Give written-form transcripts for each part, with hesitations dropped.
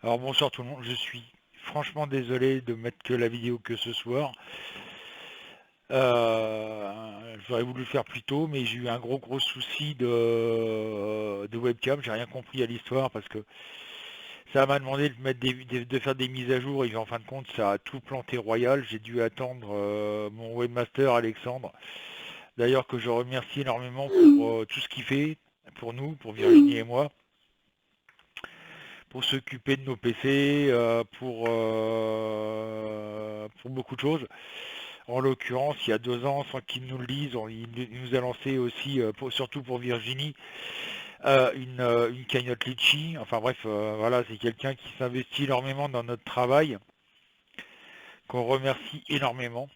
Alors bonsoir tout le monde, je suis franchement désolé de mettre que la vidéo que ce soir. J'aurais voulu le faire plus tôt, mais j'ai eu un gros souci de webcam. J'ai rien compris à l'histoire parce que ça m'a demandé de mettre de faire des mises à jour et en fin de compte ça a tout planté royal. J'ai dû attendre mon webmaster Alexandre. D'ailleurs que je remercie énormément pour tout ce qu'il fait pour nous, pour Virginie et moi, pour s'occuper de nos PC, pour beaucoup de choses. En l'occurrence, il y a 2 ans, sans qu'il nous le dise, il nous a lancé aussi, surtout pour Virginie, une cagnotte Litchi. Enfin bref, voilà, c'est quelqu'un qui s'investit énormément dans notre travail, qu'on remercie énormément.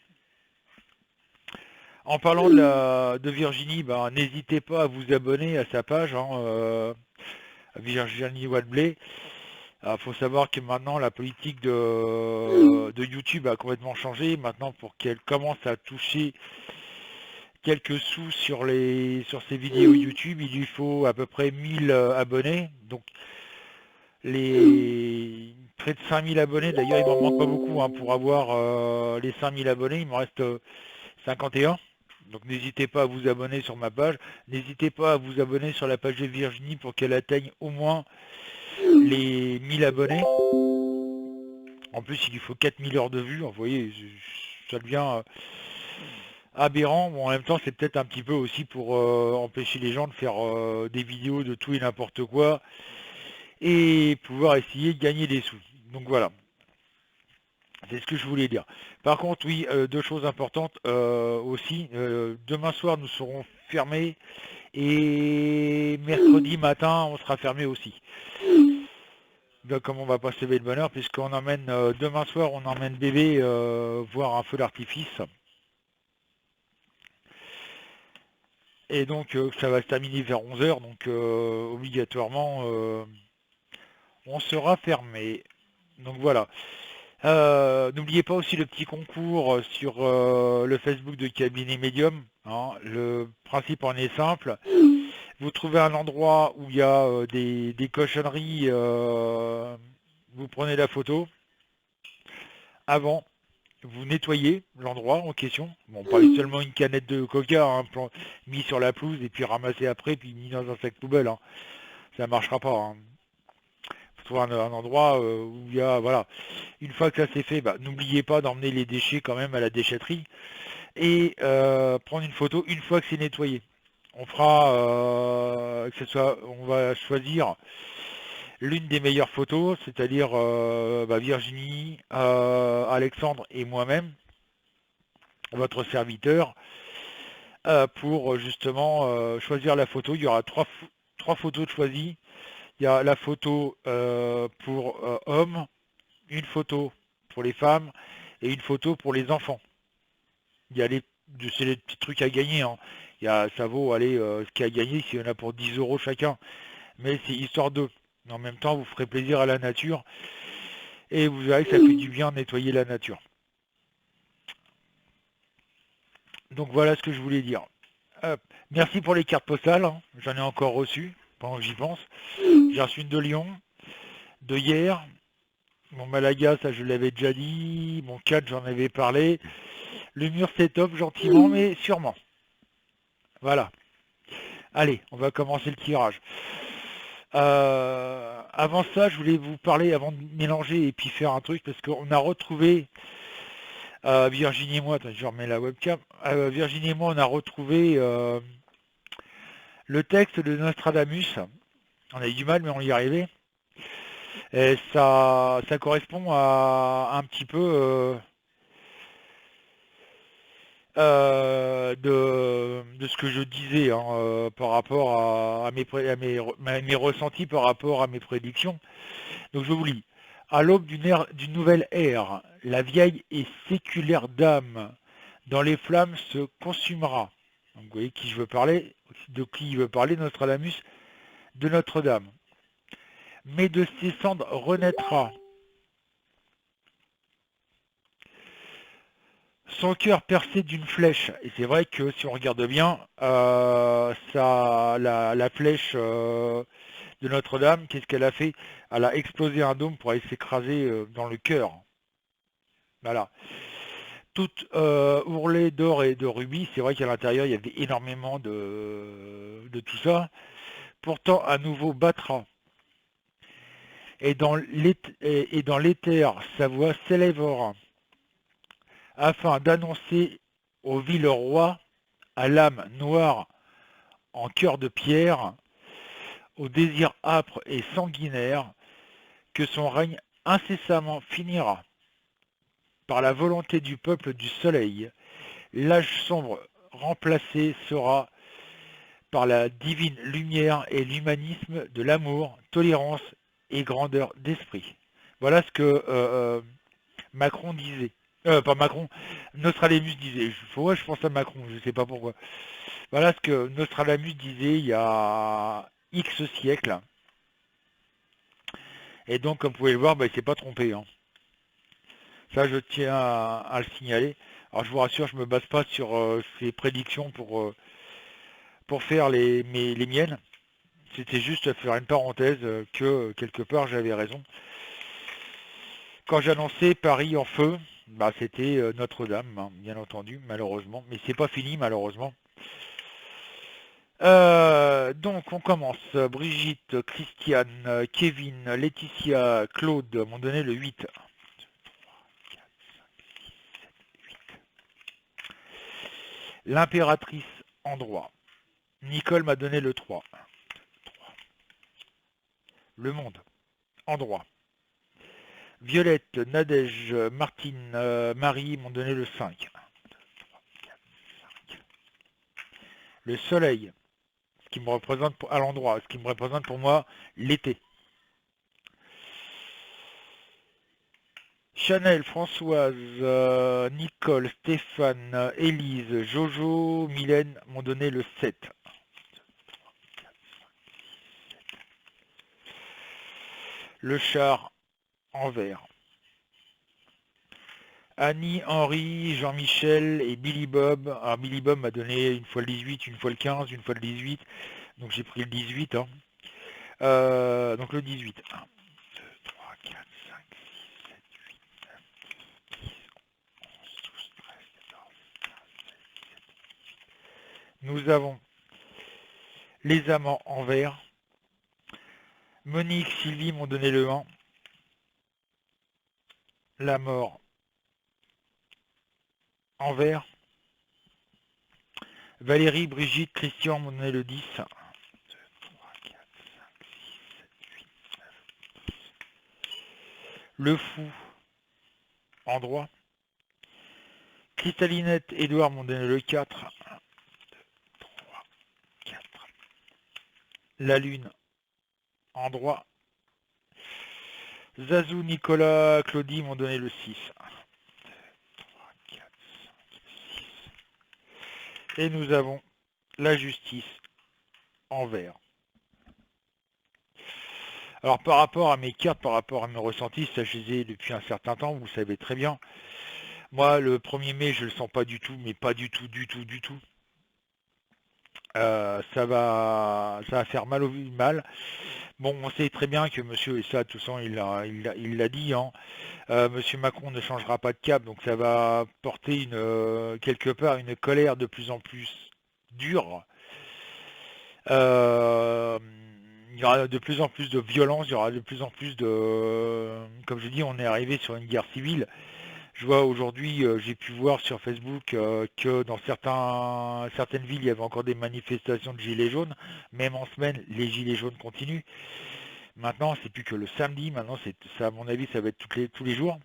En parlant de Virginie, ben, n'hésitez pas à vous abonner à sa page, hein, Virginie Wadbley. Il faut savoir que maintenant la politique de YouTube a complètement changé. Maintenant, pour qu'elle commence à toucher quelques sous sur ses vidéos YouTube, il lui faut à peu près 1000 abonnés. Donc les près de 5000 abonnés, d'ailleurs il m'en manque pas beaucoup hein, pour avoir les 5000 abonnés, il m'en reste 51. Donc n'hésitez pas à vous abonner sur ma page. N'hésitez pas à vous abonner sur la page de Virginie pour qu'elle atteigne au moins les 1000 abonnés. En plus, il lui faut 4000 heures de vue. Vous voyez, ça devient aberrant. Bon, en même temps, c'est peut-être un petit peu aussi pour empêcher les gens de faire des vidéos de tout et n'importe quoi et pouvoir essayer de gagner des sous. Donc voilà, c'est ce que je voulais dire. Par contre, oui, 2 choses importantes aussi. Demain soir, nous serons fermés et mercredi matin, on sera fermé aussi. Donc, comme on va pas se lever de bonne heure, puisqu'on emmène demain soir, on emmène bébé voir un feu d'artifice. Et donc, ça va se terminer vers 11 heures, donc obligatoirement, on sera fermé. Donc voilà. N'oubliez pas aussi le petit concours sur le Facebook de Cabinet Medium, hein. Le principe en est simple. Vous trouvez un endroit où il y a des cochonneries, vous prenez la photo. Avant, vous nettoyez l'endroit en question. Bon, pas seulement une canette de coca hein, mis sur la pelouse et puis ramassé après, puis mis dans un sac poubelle, hein. Ça marchera pas, hein. Faut trouver un endroit où il y a, voilà. Une fois que ça c'est fait, bah, n'oubliez pas d'emmener les déchets quand même à la déchetterie et prendre une photo une fois que c'est nettoyé. On fera, on va choisir l'une des meilleures photos, c'est-à-dire bah, Virginie, Alexandre et moi-même, votre serviteur, pour justement choisir la photo. Il y aura trois photos de choisies. Il y a la photo pour hommes, une photo pour les femmes et une photo pour les enfants. Il y a c'est les petits trucs à gagner, hein. Ça vaut, allez, ce qu'il y a à gagner, s'il y en a pour 10 euros chacun. Mais c'est histoire d'eux. En même temps, vous ferez plaisir à la nature et vous verrez que ça fait du bien de nettoyer la nature. Donc voilà ce que je voulais dire. Merci pour les cartes postales, hein. J'en ai encore reçu pendant que j'y pense. J'ai reçu une de Lyon, de hier. Mon Malaga, ça je l'avais déjà dit. Mon 4, j'en avais parlé. Le mur c'est top, gentiment, mais sûrement. Voilà. Allez, on va commencer le tirage. Avant ça, je voulais vous parler, avant de mélanger et puis faire un truc, parce qu'on a retrouvé, Virginie et moi, attends, je remets la webcam, Virginie et moi, on a retrouvé le texte de Nostradamus. On a eu du mal, mais on y est arrivé. Et ça correspond à un petit peu de ce que je disais hein, par rapport mes ressentis par rapport à mes prédictions. Donc je vous lis. À l'aube d'une nouvelle ère, la vieille et séculaire dame dans les flammes se consumera. Donc vous voyez qui je veux parler, de qui il veut parler, Nostradamus, de Notre-Dame. Mais de ses cendres renaîtra. Son cœur percé d'une flèche. Et c'est vrai que si on regarde bien, la flèche de Notre-Dame, qu'est-ce qu'elle a fait? Elle a explosé un dôme pour aller s'écraser dans le cœur. Voilà. Toute ourlée d'or et de rubis, c'est vrai qu'à l'intérieur, il y avait énormément de tout ça. Pourtant, à nouveau battra. Et dans l'éther, sa voix s'élèvera, afin d'annoncer au vil roi, à l'âme noire en cœur de pierre, au désir âpre et sanguinaire, que son règne incessamment finira. Par la volonté du peuple du soleil, l'âge sombre remplacé sera par la divine lumière et l'humanisme de l'amour, tolérance et grandeur d'esprit. Voilà ce que Macron disait. Pas Macron, Nostradamus disait. Je pense à Macron, je ne sais pas pourquoi. Voilà ce que Nostradamus disait il y a X siècles. Et donc, comme vous pouvez le voir, bah, il ne s'est pas trompé. Hein. Ça, je tiens à le signaler. Alors, je vous rassure, je ne me base pas sur ces prédictions pour faire les miennes. C'était juste faire une parenthèse que, quelque part, j'avais raison. Quand j'annonçais Paris en feu, bah, c'était Notre-Dame, hein, bien entendu, malheureusement. Mais c'est pas fini, malheureusement. Donc on commence. Brigitte, Christiane, Kevin, Laetitia, Claude m'ont donné le 8. L'impératrice en droit. Nicole m'a donné le 3. Le monde en droit. Violette, Nadège, Martine, Marie m'ont donné le 5. Le soleil, ce qui me représente à l'endroit, ce qui me représente pour moi l'été. Chanel, Françoise, Nicole, Stéphane, Élise, Jojo, Mylène m'ont donné le 7. Le char en vert. Annie, Henri, Jean-Michel et Billy Bob. Alors Billy Bob m'a donné une fois le 18, une fois le 15, une fois le 18. Donc j'ai pris le 18. Hein. Donc le 18. 1, 2, 3, 4, 5, 6, 7, 8, 9, 10, 11, 12, 13, 14, 15, 16, 17. Nous avons les amants en vert. Monique, Sylvie m'ont donné le 1. La mort en vert. Valérie, Brigitte, Christian m'ont donné le 10. 1, 2, 3, 4, 5, 6, 7, 8, 9, 10. Le fou en droit. Cristallinette, Edouard m'ont donné le 4. 1, 2, 3, 4. La lune en droit. Zazou, Nicolas, Claudie m'ont donné le 6. 1, 2, 3, 4, 5, 6. Et nous avons la justice en vert. Alors par rapport à mes cartes, par rapport à mes ressentis, ça je les ai depuis un certain temps, vous le savez très bien. Moi le 1er mai je le sens pas du tout, mais pas du tout, du tout, du tout. Ça va faire mal. Bon, on sait très bien que monsieur, et ça, de toute façon, il l'a dit, hein, monsieur Macron ne changera pas de cap, donc ça va porter quelque part une colère de plus en plus dure. Euh, il y aura de plus en plus de violence, il y aura de plus en plus de... Comme je dis, on est arrivé sur une guerre civile. Je vois aujourd'hui, j'ai pu voir sur Facebook que dans certaines villes, il y avait encore des manifestations de gilets jaunes. Même en semaine, les gilets jaunes continuent. Maintenant, c'est plus que le samedi. Maintenant, ça, à mon avis, ça va être tous les jours.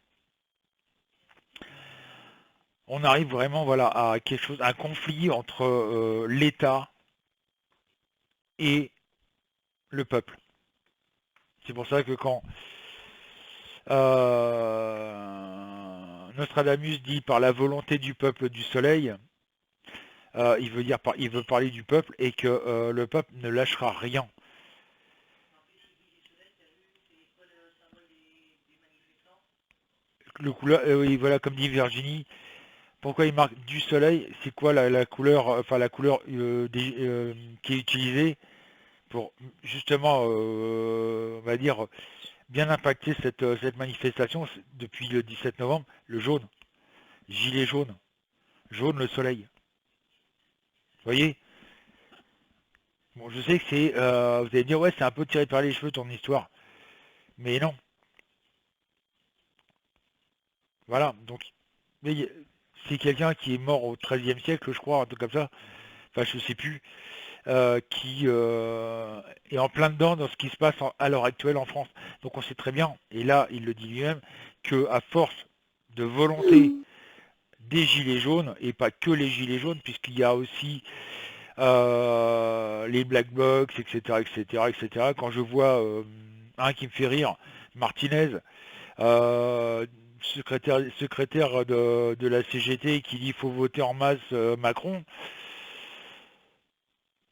On arrive vraiment, voilà, à quelque chose, un conflit entre l'État et le peuple. C'est pour ça que quand Nostradamus dit par la volonté du peuple du soleil, il veut parler du peuple et que le peuple ne lâchera rien. Oui, voilà, comme dit Virginie, pourquoi il marque du soleil, c'est quoi la couleur, enfin la couleur qui est utilisée pour justement, on va dire, bien impacter cette manifestation depuis le 17 novembre, le jaune, gilet jaune, jaune le soleil. Vous voyez? Bon, je sais que c'est, vous allez me dire, ouais, c'est un peu tiré par les cheveux ton histoire, mais non, voilà. Donc, mais c'est quelqu'un qui est mort au XIIIe siècle, je crois, un truc comme ça. Enfin, je sais plus, qui est en plein dedans dans ce qui se passe à l'heure actuelle en France. Donc, on sait très bien, et là, il le dit lui-même, que à force de volonté des gilets jaunes, et pas que les gilets jaunes, puisqu'il y a aussi les black box, etc., etc., etc. Quand je vois un qui me fait rire, Martinez, euh, secrétaire de la CGT, qui dit qu'il faut voter en masse Macron,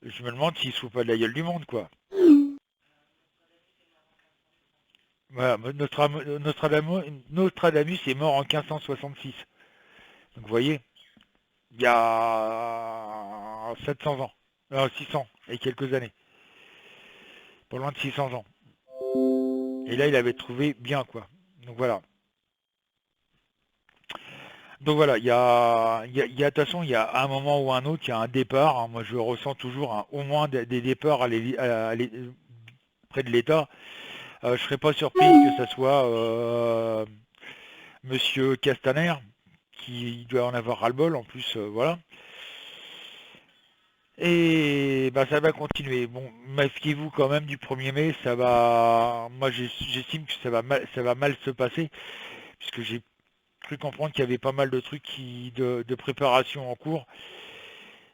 je me demande s'il se fout pas de la gueule du monde, quoi. Voilà, Nostradamus est mort en 1566. Donc vous voyez, il y a 700 ans, 600 et quelques années, pas loin de 600 ans. Et là, il avait trouvé bien, quoi. Donc voilà. Donc voilà, de toute façon, il y a un moment ou un autre, il y a un départ, hein. Moi, je ressens toujours au moins des départs près de l'État. Je ne serais pas surpris que ça soit Monsieur Castaner, qui doit en avoir ras-le-bol, en plus, voilà. Et bah, ça va continuer. Bon, méfiez-vous quand même du 1er mai, ça va. Moi, j'estime que ça va mal se passer, puisque j'ai cru comprendre qu'il y avait pas mal de trucs de préparation en cours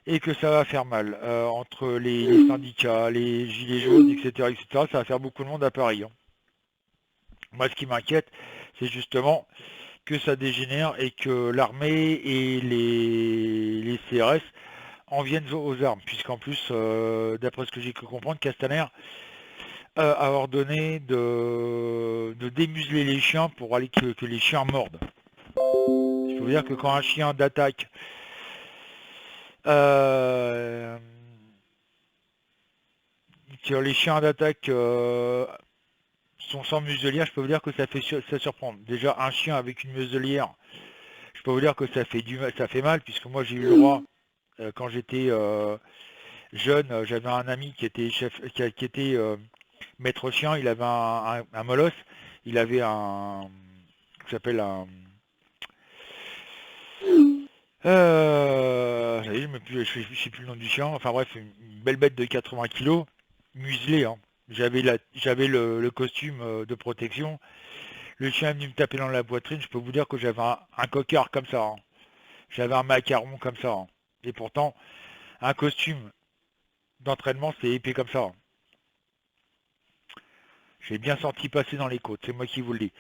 et que ça va faire mal. Entre les syndicats, les gilets jaunes, etc., etc., ça va faire beaucoup de monde à Paris, hein. Moi, ce qui m'inquiète, c'est justement que ça dégénère et que l'armée et les CRS en viennent aux armes, puisqu'en plus, d'après ce que j'ai pu comprendre, Castaner a ordonné de démuseler les chiens pour aller que les chiens mordent. Je peux vous dire que quand un chien d'attaque euh, que les chiens d'attaque sont sans muselière, je peux vous dire que ça surprend. Déjà, un chien avec une muselière, je peux vous dire que ça fait mal, puisque moi j'ai eu le droit, quand j'étais jeune, j'avais un ami qui était qui était maître chien, il avait un molosse, il avait ça s'appelle un... je sais plus le nom du chien, enfin bref, une belle bête de 80 kilos, muselée, hein. J'avais le costume de protection. Le chien est venu me taper dans la poitrine, je peux vous dire que j'avais un cocard comme ça, hein. J'avais un macaron comme ça, hein. Et pourtant, un costume d'entraînement, c'est épais comme ça, hein. J'ai bien senti passer dans les côtes, c'est moi qui vous le dis.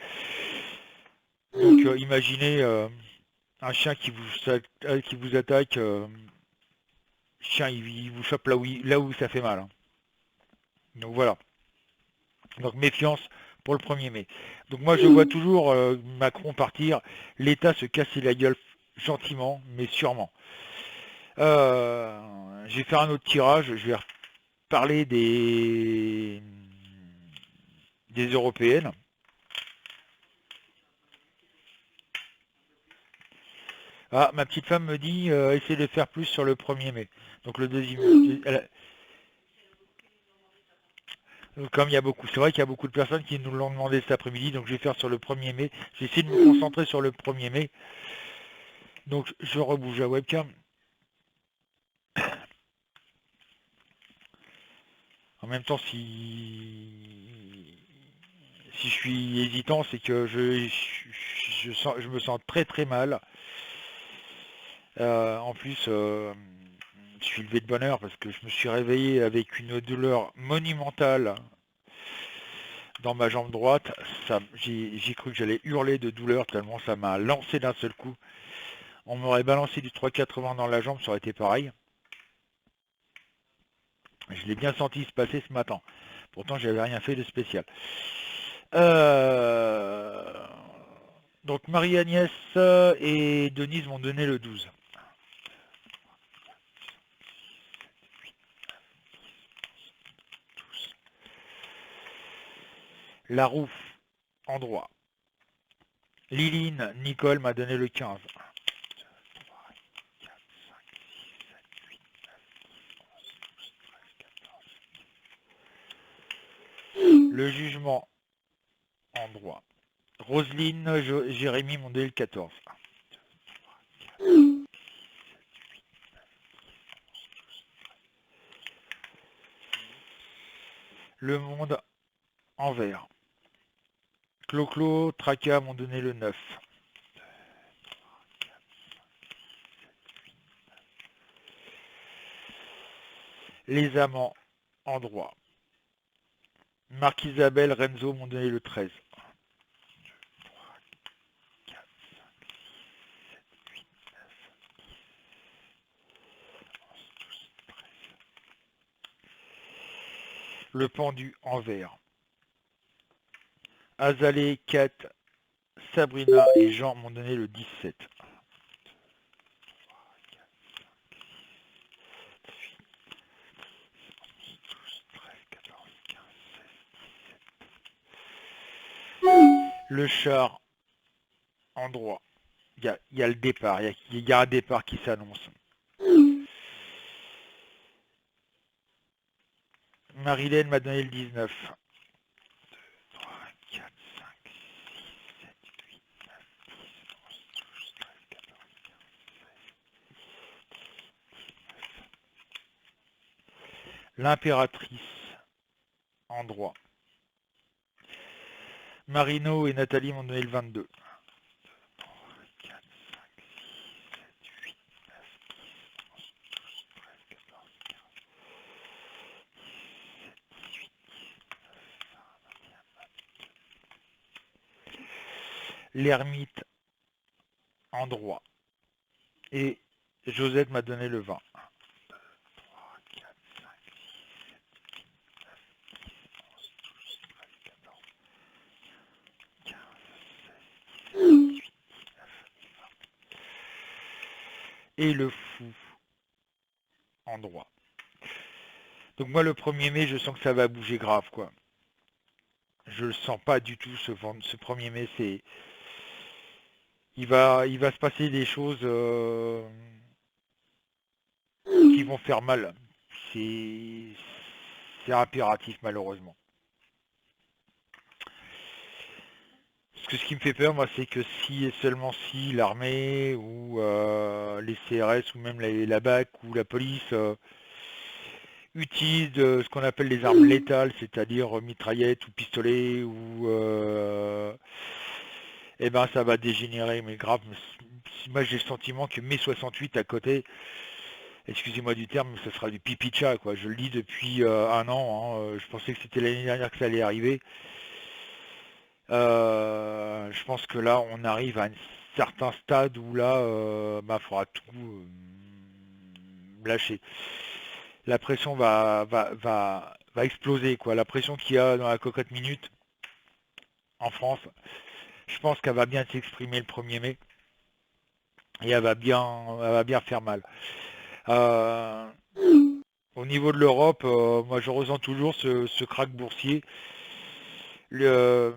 Donc imaginez un chien qui vous attaque, chien il vous chope là où ça fait mal, hein. Donc voilà. Donc méfiance pour le 1er mai. Donc moi je vois toujours Macron partir, l'État se casser la gueule gentiment, mais sûrement. Je vais faire un autre tirage, je vais parler des européennes. Ah, ma petite femme me dit, essaie de faire plus sur le 1er mai. Donc le deuxième. Comme il y a beaucoup, c'est vrai qu'il y a beaucoup de personnes qui nous l'ont demandé cet après-midi, donc je vais faire sur le 1er mai. J'essaie de me concentrer sur le 1er mai. Donc je rebouge la webcam. En même temps, si je suis hésitant, c'est que je me sens très très mal. En plus, je suis levé de bonne heure parce que je me suis réveillé avec une douleur monumentale dans ma jambe droite. J'ai cru que j'allais hurler de douleur tellement ça m'a lancé d'un seul coup. On m'aurait balancé du 3,80 dans la jambe, ça aurait été pareil. Je l'ai bien senti se passer ce matin. Pourtant, j'avais rien fait de spécial. Euh, Donc Marie-Agnès et Denise m'ont donné le 12. Larouf en droit. Liline Nicole m'a donné le 15. Le jugement en droit. Roselyne Jérémy m'ont donné le 14. Le monde en vert. Clo-Clo, Traca m'ont donné le 9. Les amants en droit. Marc Isabelle, Renzo m'ont donné le 13. Le pendu en vert. Azalée, Kat, Sabrina et Jean m'ont donné le 17. Le char en droit. Il y a le départ, il y a un départ qui s'annonce. Marilène m'a donné le 19. 2, 3, 4, 5, 6, 7, 8, 9, 10, 11, 12, 13, 14, 15, 16. L'impératrice en droit. Marino et Nathalie m'ont donné le 22. 3, 4, 5, 6, 7, 8, 9, 10, 11, 12, 13, 14, 15, 17, 18, 19, 20, 21, 22. L'ermite en droit. Et Josette m'a donné le 20. 2, 3, 4, 5, 6, 7, 8, 9, 10, 11, 12, 13, 14, 15, 16, 17, 18, 19, 20. Et le fou en droit. Donc moi le 1er mai, je sens que ça va bouger grave, quoi. Je le sens pas du tout ce 1er mai, il va se passer des choses qui vont faire mal. C'est impératif malheureusement. Parce que ce qui me fait peur, moi, c'est que si et seulement si l'armée ou les CRS ou même la BAC ou la police utilisent ce qu'on appelle les armes létales, c'est-à-dire mitraillettes ou pistolets ou eh ben ça va dégénérer, mais grave. Moi j'ai le sentiment que mai 68 à côté, excusez-moi du terme, mais ce sera du pipi de chat, quoi. Je le dis depuis un an, hein. Je pensais que c'était l'année dernière que ça allait arriver. Je pense que là on arrive à un certain stade où là bah faudra tout lâcher. La pression va exploser, quoi. La pression qu'il y a dans la cocotte minute en France, je pense qu'elle va bien s'exprimer le 1er mai et elle va bien faire mal. Au niveau de l'Europe, moi je ressens toujours ce krach boursier. Le,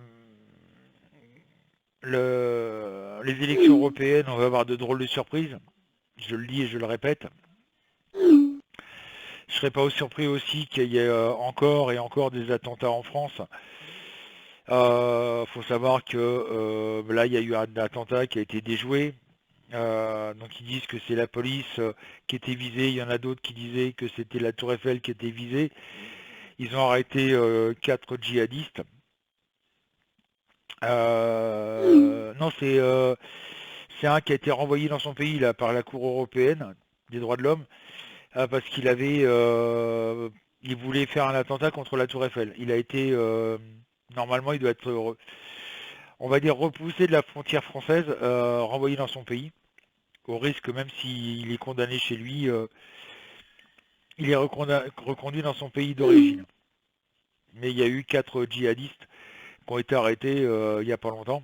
les élections européennes, on va avoir de drôles de surprises. Je le dis et je le répète. Je serais pas surpris aussi qu'il y ait encore et encore des attentats en France. Faut savoir que là, il y a eu un attentat qui a été déjoué. Donc ils disent que c'est la police qui était visée. Il y en a d'autres qui disaient que c'était la Tour Eiffel qui était visée. Ils ont arrêté 4 djihadistes. Non, c'est un qui a été renvoyé dans son pays là, par la Cour européenne des droits de l'homme parce il voulait faire un attentat contre la Tour Eiffel. Il a été normalement, il doit être on va dire repoussé de la frontière française, renvoyé dans son pays, au risque même s'il est condamné chez lui, il est reconduit dans son pays d'origine. Mais il y a eu 4 djihadistes qui ont été arrêtés il n'y a pas longtemps.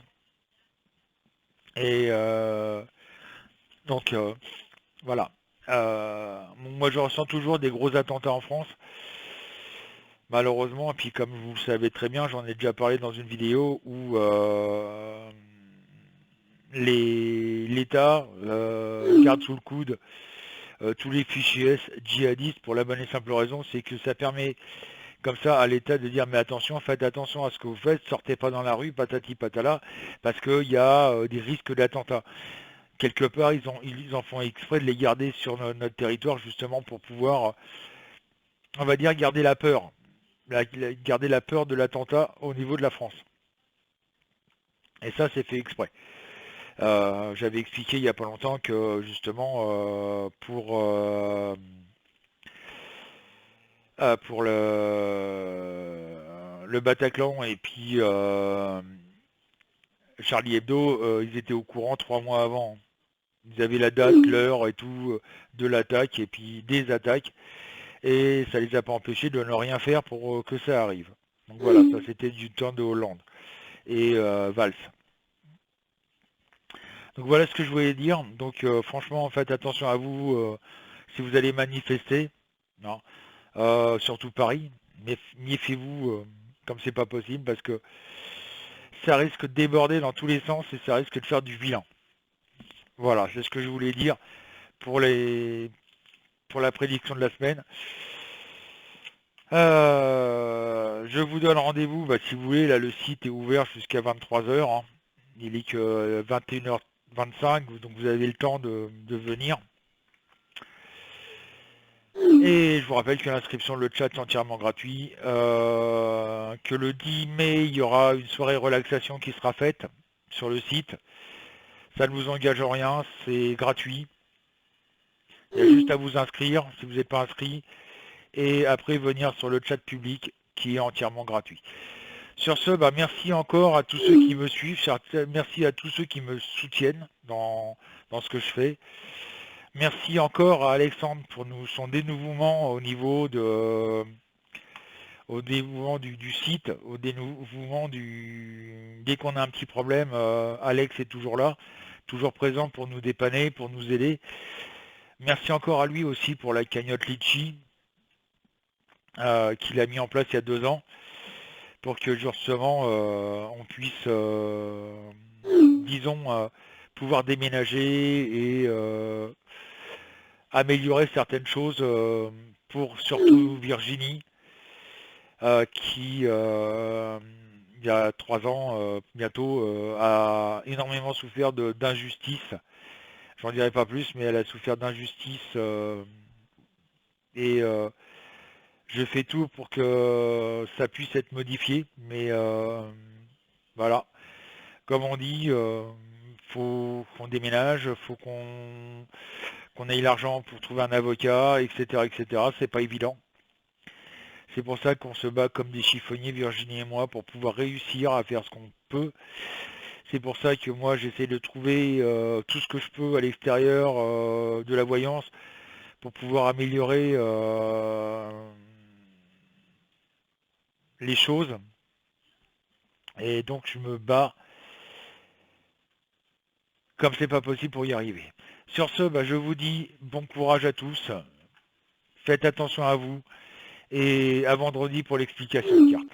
Et donc voilà. Moi je ressens toujours des gros attentats en France. malheureusement, et puis comme vous le savez très bien, j'en ai déjà parlé dans une vidéo où l'État garde sous le coude tous les fichiers S djihadistes pour la bonne et simple raison, c'est que ça permet comme ça à l'État de dire mais attention, faites attention à ce que vous faites, sortez pas dans la rue, patati patala, parce qu'il y a des risques d'attentat. Quelque part, ils en font exprès de les garder sur notre territoire justement pour pouvoir, on va dire, garder la peur. Garder la peur de l'attentat au niveau de la France. Et ça, c'est fait exprès. J'avais expliqué il n'y a pas longtemps que justement pour le Bataclan et puis Charlie Hebdo, ils étaient au courant 3 mois avant. Ils avaient la date, l'heure et tout de l'attaque et puis des attaques. Et ça les a pas empêchés de ne rien faire pour que ça arrive. Donc voilà, ça c'était du temps de Hollande et Valls. Donc voilà ce que je voulais dire. Donc franchement, faites attention à vous si vous allez manifester. Non. Surtout Paris. Mais méfiez-vous comme c'est pas possible parce que ça risque de déborder dans tous les sens et ça risque de faire du vilain. Voilà, c'est ce que je voulais dire pour la prédiction de la semaine. Je vous donne rendez-vous, si vous voulez, là le site est ouvert jusqu'à 23h, hein. Il est que 21h25, donc vous avez le temps de venir. Et je vous rappelle que l'inscription, le chat est entièrement gratuit, que le 10 mai, il y aura une soirée relaxation qui sera faite sur le site. Ça ne vous engage en rien, c'est gratuit. Il y a juste à vous inscrire si vous n'êtes pas inscrit, et après venir sur le chat public qui est entièrement gratuit. Sur ce, merci encore à tous ceux qui me suivent, merci à tous ceux qui me soutiennent dans ce que je fais. Merci encore à Alexandre pour son dénouement au niveau du site, au dénouement dès qu'on a un petit problème, Alex est toujours là, toujours présent pour nous dépanner, pour nous aider. Merci encore à lui aussi pour la cagnotte Litchi qu'il a mis en place il y a 2 ans pour que justement on puisse, disons, pouvoir déménager et améliorer certaines choses pour surtout Virginie qui il y a 3 ans bientôt a énormément souffert d'injustice. J'en dirai pas plus, mais elle a souffert d'injustice et je fais tout pour que ça puisse être modifié, mais voilà, comme on dit, faut qu'on déménage, faut qu'on ait l'argent pour trouver un avocat, etc., etc. C'est pas évident. C'est pour ça qu'on se bat comme des chiffonniers, Virginie et moi, pour pouvoir réussir à faire ce qu'on peut. C'est pour ça que moi, j'essaie de trouver tout ce que je peux à l'extérieur de la voyance pour pouvoir améliorer les choses. Et donc, je me bats comme c'est pas possible pour y arriver. Sur ce, je vous dis bon courage à tous. Faites attention à vous. Et à vendredi pour l'explication de carte.